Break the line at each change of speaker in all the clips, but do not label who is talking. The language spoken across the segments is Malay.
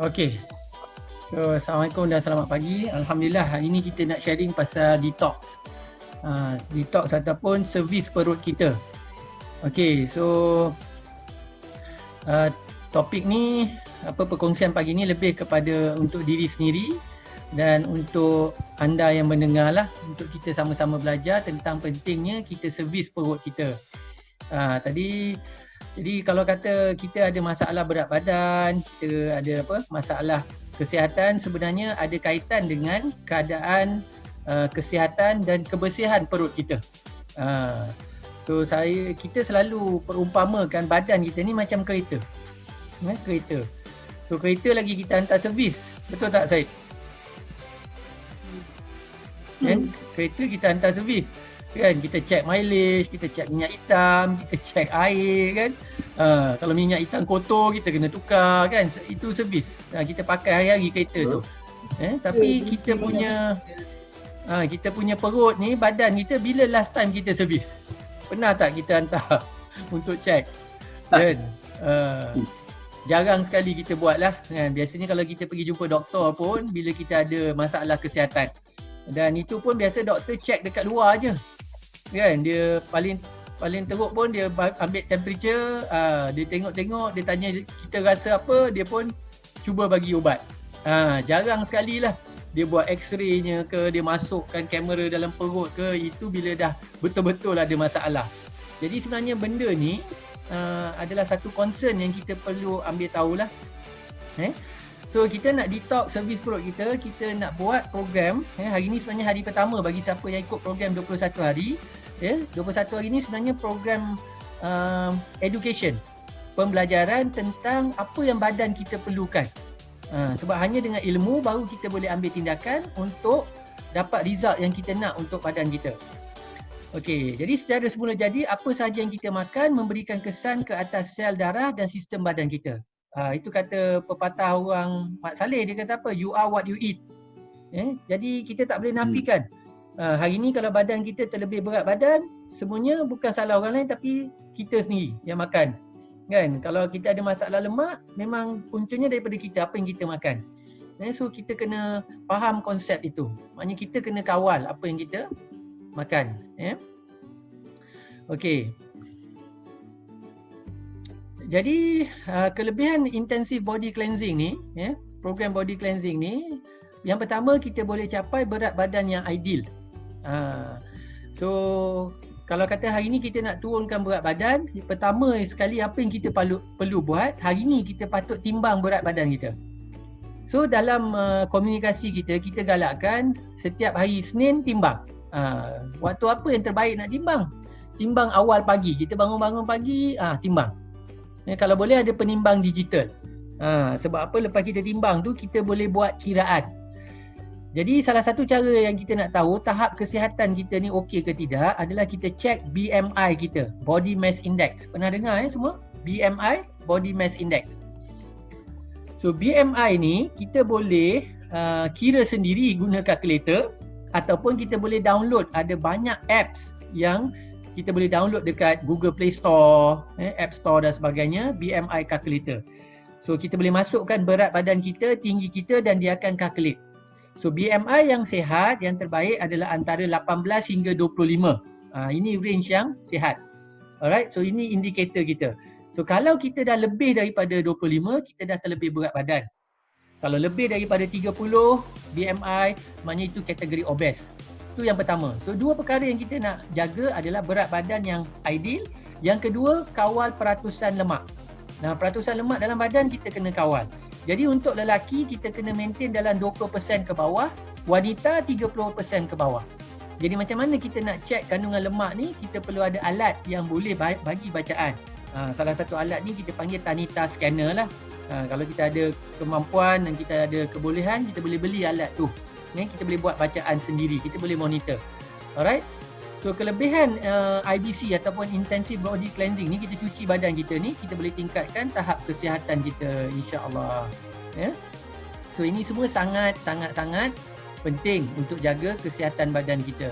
Okey. So, Assalamualaikum dan selamat pagi. Alhamdulillah, hari ini kita nak sharing pasal detox. Detox ataupun servis perut kita. Okey, so topik ni, perkongsian pagi ni lebih kepada untuk diri sendiri dan untuk anda yang mendengar lah, untuk kita sama-sama belajar tentang pentingnya kita servis perut kita. Jadi kalau kata kita ada masalah berat badan, kita ada masalah kesihatan, sebenarnya ada kaitan dengan keadaan kesihatan dan kebersihan perut kita. So kita selalu perumpamakan badan kita ni macam kereta. Kereta. So kereta lagi kita hantar servis. Betul tak Syed? Kereta kita hantar servis. Kan kita check mileage, kita check minyak hitam, kita check air kan. Kalau minyak hitam kotor kita kena tukar kan. Itu servis. Kita pakai hari-hari kereta tu. Tapi kita punya perut ni, badan kita, bila last time kita servis? Pernah tak kita hantar untuk check? Kan? Jarang sekali kita buat lah. Biasanya kalau kita pergi jumpa doktor pun bila kita ada masalah kesihatan. Dan itu pun biasa doktor check dekat luar je. Kan, dia paling teruk pun dia ambil temperature, dia tengok-tengok, dia tanya kita rasa apa, dia pun cuba bagi ubat. Jarang sekali lah dia buat x-raynya ke, dia masukkan kamera dalam perut ke, itu bila dah betul-betul ada masalah. Jadi sebenarnya benda ni adalah satu concern yang kita perlu ambil tahulah. So kita nak detox servis perut kita, kita nak buat program. Hari ni sebenarnya hari pertama bagi siapa yang ikut program 21 hari. 21 hari ni sebenarnya program education, pembelajaran tentang apa yang badan kita perlukan. Sebab hanya dengan ilmu baru kita boleh ambil tindakan untuk dapat result yang kita nak untuk badan kita. Okey, jadi secara semula jadi, apa sahaja yang kita makan memberikan kesan ke atas sel darah dan sistem badan kita. Itu kata pepatah orang Mat Saleh, dia kata apa? You are what you eat. Jadi kita tak boleh nafikan. Hari ni kalau badan kita terlebih berat badan, semuanya bukan salah orang lain tapi kita sendiri yang makan. Kan? Kalau kita ada masalah lemak, memang puncanya daripada kita, apa yang kita makan. So kita kena faham konsep itu. Maknanya kita kena kawal apa yang kita makan. Okey. Jadi kelebihan intensive body cleansing ni, program body cleansing ni, yang pertama kita boleh capai berat badan yang ideal. So kalau kata hari ni kita nak turunkan berat badan, pertama sekali apa yang kita perlu buat, hari ni kita patut timbang berat badan kita. So dalam komunikasi kita galakkan setiap hari Isnin timbang. Waktu apa yang terbaik nak timbang? Timbang awal pagi, kita bangun-bangun pagi, timbang. Kalau boleh ada penimbang digital. Sebab apa, lepas kita timbang tu kita boleh buat kiraan. Jadi salah satu cara yang kita nak tahu tahap kesihatan kita ni okey ke tidak adalah kita check BMI kita, Body Mass Index. Pernah dengar semua? BMI, Body Mass Index. So BMI ni kita boleh kira sendiri guna kalkulator ataupun kita boleh download. Ada banyak apps yang kita boleh download dekat Google Play Store, App Store dan sebagainya, BMI calculator. So kita boleh masukkan berat badan kita, tinggi kita dan dia akan calculate. So BMI yang sihat, yang terbaik adalah antara 18 hingga 25. Ini range yang sihat. Alright, so ini indikator kita. So kalau kita dah lebih daripada 25, kita dah terlebih berat badan. Kalau lebih daripada 30 BMI, maknanya itu kategori obes. Itu yang pertama. So dua perkara yang kita nak jaga adalah berat badan yang ideal. Yang kedua, kawal peratusan lemak. Peratusan lemak dalam badan kita kena kawal. Jadi untuk lelaki kita kena maintain dalam 20% ke bawah, wanita 30% ke bawah. Jadi macam mana kita nak check kandungan lemak ni? Kita perlu ada alat yang boleh bagi bacaan. Salah satu alat ni kita panggil Tanita Scanner lah. Kalau kita ada kemampuan dan kita ada kebolehan, kita boleh beli alat tu. Kita boleh buat bacaan sendiri, kita boleh monitor. Alright. So kelebihan IBC ataupun intensive body cleansing ni, kita cuci badan kita ni, kita boleh tingkatkan tahap kesihatan kita, insya-Allah. So ini semua sangat penting untuk jaga kesihatan badan kita.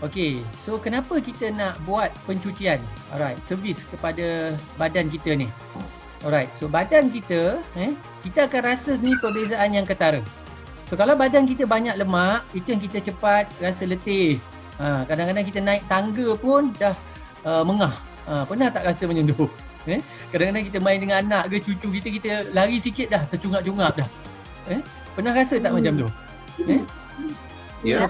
Okey, so kenapa kita nak buat pencucian? Alright, servis kepada badan kita ni. Alright, so badan kita, kita akan rasa ni perbezaan yang ketara. So kalau badan kita banyak lemak, itu yang kita cepat rasa letih. Kadang-kadang kita naik tangga pun dah mengah. Pernah tak rasa macam tu? Kadang-kadang kita main dengan anak ke cucu kita, kita lari sikit dah tercungap-cungap dah. Pernah rasa tak macam tu?
Ya.
So,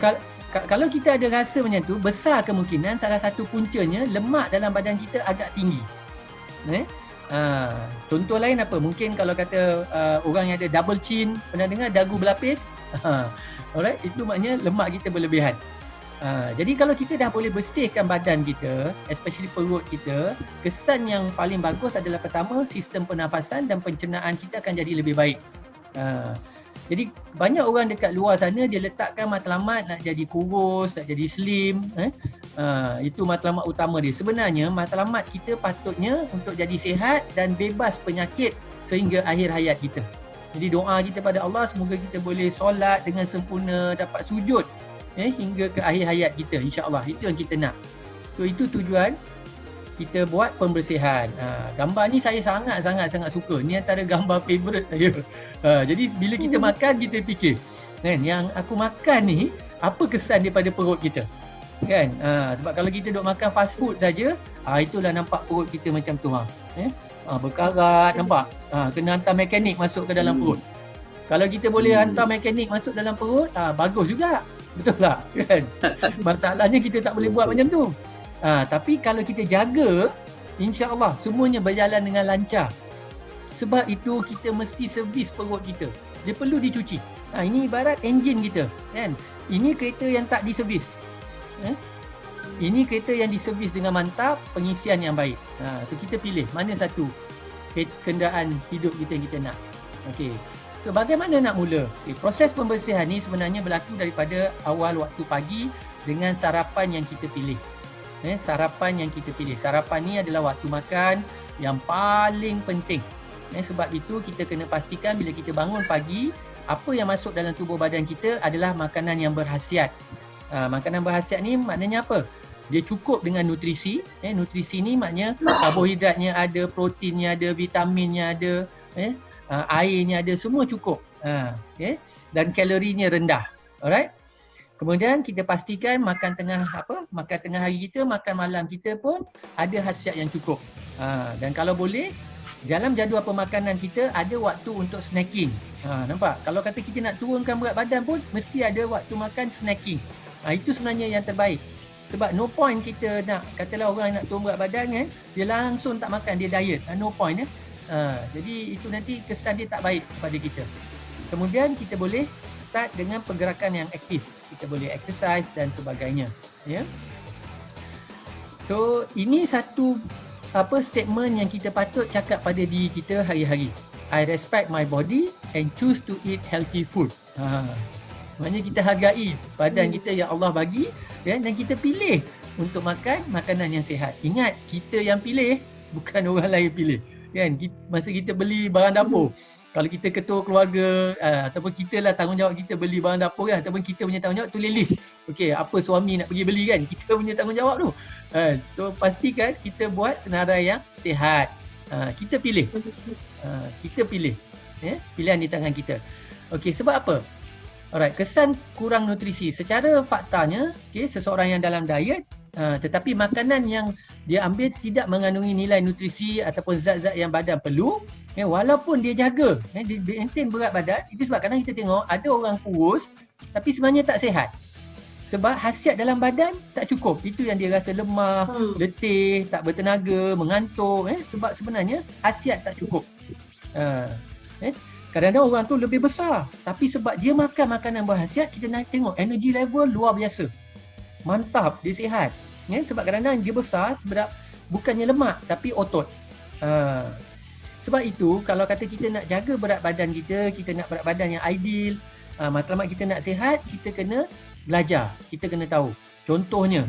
kalau kita ada rasa macam tu, besar kemungkinan salah satu puncanya lemak dalam badan kita agak tinggi. Contoh lain apa? Mungkin kalau kata orang yang ada double chin, pernah dengar dagu berlapis? Alright, itu maknanya lemak kita berlebihan. Jadi kalau kita dah boleh bersihkan badan kita, especially perut kita, kesan yang paling bagus adalah pertama, sistem pernafasan dan pencernaan kita akan jadi lebih baik. Jadi banyak orang dekat luar sana dia letakkan matlamat nak jadi kurus, nak jadi slim. Itu matlamat utama dia. Sebenarnya matlamat kita patutnya untuk jadi sihat dan bebas penyakit sehingga akhir hayat kita. Jadi doa kita pada Allah semoga kita boleh solat dengan sempurna, dapat sujud hingga ke akhir hayat kita, insya-Allah. Itu yang kita nak. So itu tujuan kita buat pembersihan. Gambar ni saya sangat suka. Ni antara gambar favorite saya. Jadi bila kita makan, kita fikir, kan, yang aku makan ni apa kesan daripada perut kita, kan? Sebab kalau kita duk makan fast food saja, itulah nampak perut kita macam tu. Berkarat, nampak? Kena hantar mekanik masuk ke dalam perut. Kalau kita boleh hantar mekanik masuk dalam perut, bagus juga. Betul tak? Kan? Masalahnya kita tak boleh buat macam tu. Tapi kalau kita jaga, insya-Allah semuanya berjalan dengan lancar. Sebab itu kita mesti servis perut kita. Dia perlu dicuci. Ini ibarat enjin kita, kan? Ini kereta yang tak diservis. Ini kereta yang diservis dengan mantap, pengisian yang baik. So kita pilih mana satu kenderaan hidup kita yang kita nak. Okey. So bagaimana nak mula? Proses pembersihan ni sebenarnya berlaku daripada awal waktu pagi dengan sarapan yang kita pilih. Sarapan yang kita pilih. Sarapan ni adalah waktu makan yang paling penting. Sebab itu kita kena pastikan bila kita bangun pagi, apa yang masuk dalam tubuh badan kita adalah makanan yang berkhasiat. Makanan berkhasiat ni maknanya apa? Dia cukup dengan nutrisi. Nutrisi ni maknanya karbohidratnya ada, proteinnya ada, vitaminnya ada, airnya ada, semua cukup. Dan kalorinya rendah. Alright? Kemudian kita pastikan makan tengah hari kita, makan malam kita pun ada khasiat yang cukup. Dan kalau boleh, dalam jadual pemakanan kita ada waktu untuk snacking. Nampak? Kalau kata kita nak turunkan berat badan pun mesti ada waktu makan snacking. Itu sebenarnya yang terbaik. Sebab no point kita nak, katalah orang nak turun berat badan kan, dia langsung tak makan, dia diet. No point. Jadi itu nanti kesan dia tak baik kepada kita. Kemudian kita boleh start dengan pergerakan yang aktif. Kita boleh exercise dan sebagainya. So ini satu statement yang kita patut cakap pada diri kita hari-hari. I respect my body and choose to eat healthy food. Maknanya kita hargai badan kita yang Allah bagi, dan kita pilih untuk makan makanan yang sihat. Ingat, kita yang pilih, bukan orang lain pilih. Kan? Masa kita beli barang dapur, kalau kita ketua keluarga ataupun kita lah tanggungjawab kita beli barang dapur kan, ataupun kita punya tanggungjawab tulis list. Okey, apa suami nak pergi beli kan, kita punya tanggungjawab tu. So pastikan kita buat senarai yang sihat. Kita pilih. Pilihan di tangan kita. Okey, sebab apa? Alright, kesan kurang nutrisi. Secara faktanya, seseorang yang dalam diet tetapi makanan yang dia ambil tidak mengandungi nilai nutrisi ataupun zat-zat yang badan perlu, walaupun dia jaga, dia maintain berat badan. Itu sebab kadang kita tengok ada orang kurus tapi sebenarnya tak sihat. Sebab khasiat dalam badan tak cukup. Itu yang dia rasa lemah, letih, tak bertenaga, mengantuk. Sebab sebenarnya khasiat tak cukup. Kadang-kadang orang tu lebih besar, tapi sebab dia makan makanan berkhasiat, kita nak tengok energy level luar biasa. Mantap, dia sihat. Sebab kadang-kadang dia besar sebab bukannya lemak tapi otot. Sebab itu kalau kata kita nak jaga berat badan kita nak berat badan yang ideal, matlamat kita nak sihat, kita kena belajar, kita kena tahu. Contohnya,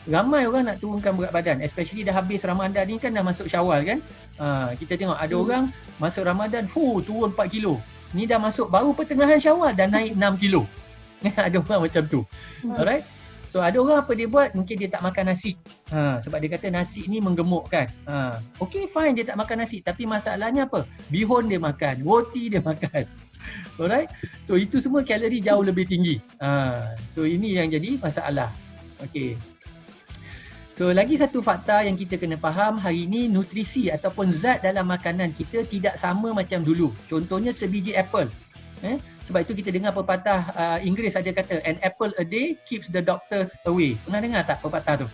ramai orang nak turunkan berat badan, especially dah habis Ramadan ni kan, dah masuk Syawal kan. Kita tengok ada orang masuk Ramadan, turun 4 kilo. Ni dah masuk baru pertengahan Syawal dah naik 6 kilo. Ada orang macam tu. Alright. So ada orang apa dia buat, mungkin dia tak makan nasi. Sebab dia kata nasi ni menggemukkan. Okay fine dia tak makan nasi, tapi masalahnya apa? Bihun dia makan, roti dia makan. Alright. So itu semua kalori jauh lebih tinggi. So ini yang jadi masalah. Okay. So lagi satu fakta yang kita kena faham, hari ini nutrisi ataupun zat dalam makanan kita tidak sama macam dulu. Contohnya sebiji apple. Sebab itu kita dengar pepatah Inggeris ada kata, an apple a day keeps the doctors away. Pernah dengar tak pepatah tu?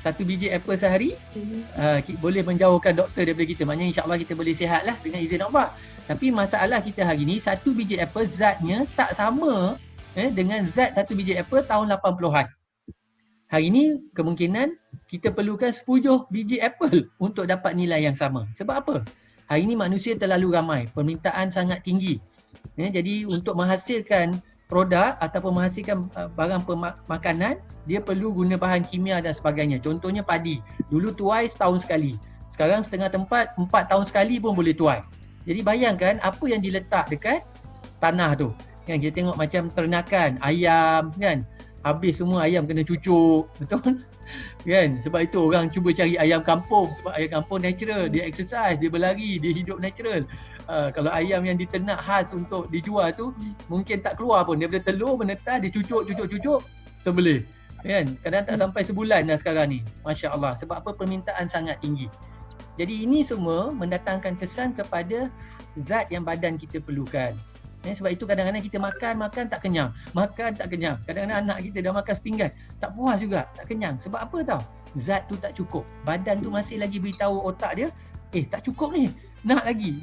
Satu biji apple sehari boleh menjauhkan doktor daripada kita. Maknanya insyaAllah kita boleh sihat lah dengan izin Allah. Tapi masalah kita hari ni, satu biji apple zatnya tak sama dengan zat satu biji apple tahun 80-an. Hari ni kemungkinan kita perlukan 10 biji apple untuk dapat nilai yang sama. Sebab apa? Hari ni manusia terlalu ramai, permintaan sangat tinggi. Jadi untuk menghasilkan produk ataupun menghasilkan barang makanan, dia perlu guna bahan kimia dan sebagainya. Contohnya padi. Dulu tuai setahun sekali. Sekarang setengah tempat 4 tahun sekali pun boleh tuai. Jadi bayangkan apa yang diletak dekat tanah tu. Kan kita tengok macam ternakan, ayam kan. Habis semua ayam kena cucuk, betul? Kan? Sebab itu orang cuba cari ayam kampung. Sebab ayam kampung natural, dia exercise, dia berlari, dia hidup natural. Kalau ayam yang diternak khas untuk dijual tu, mungkin tak keluar pun. Daripada telur menetas, dia cucuk, sembelih. Kan? Kadang tak sampai sebulan dah sekarang ni. Masya Allah. Sebab apa? Permintaan sangat tinggi. Jadi ini semua mendatangkan kesan kepada zat yang badan kita perlukan. Sebab itu kadang-kadang kita makan tak kenyang. Kadang-kadang anak kita dah makan sepinggan, tak puas juga, tak kenyang. Sebab apa tau? Zat tu tak cukup. Badan tu masih lagi beritahu otak dia, tak cukup ni, nak lagi.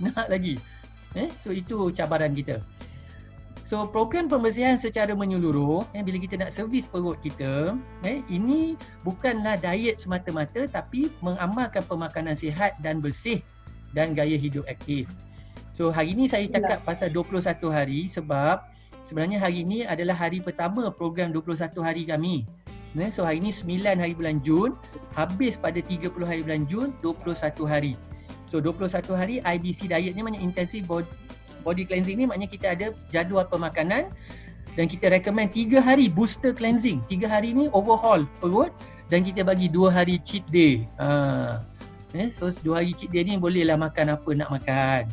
So itu cabaran kita. So program pembersihan secara menyeluruh, bila kita nak servis perut kita, ini bukanlah diet semata-mata, tapi mengamalkan pemakanan sihat dan bersih dan gaya hidup aktif. So hari ni saya cakap pasal 21 hari sebab sebenarnya hari ni adalah hari pertama program 21 hari kami. So hari ni 9 hari bulan Jun, habis pada 30 hari bulan Jun, 21 hari. So 21 hari IBC diet ni maknanya intensive body cleansing ni, maknanya kita ada jadual pemakanan dan kita recommend 3 hari booster cleansing. 3 hari ni overhaul perut dan kita bagi 2 hari cheat day. So 2 hari cheat day ni bolehlah makan apa nak makan.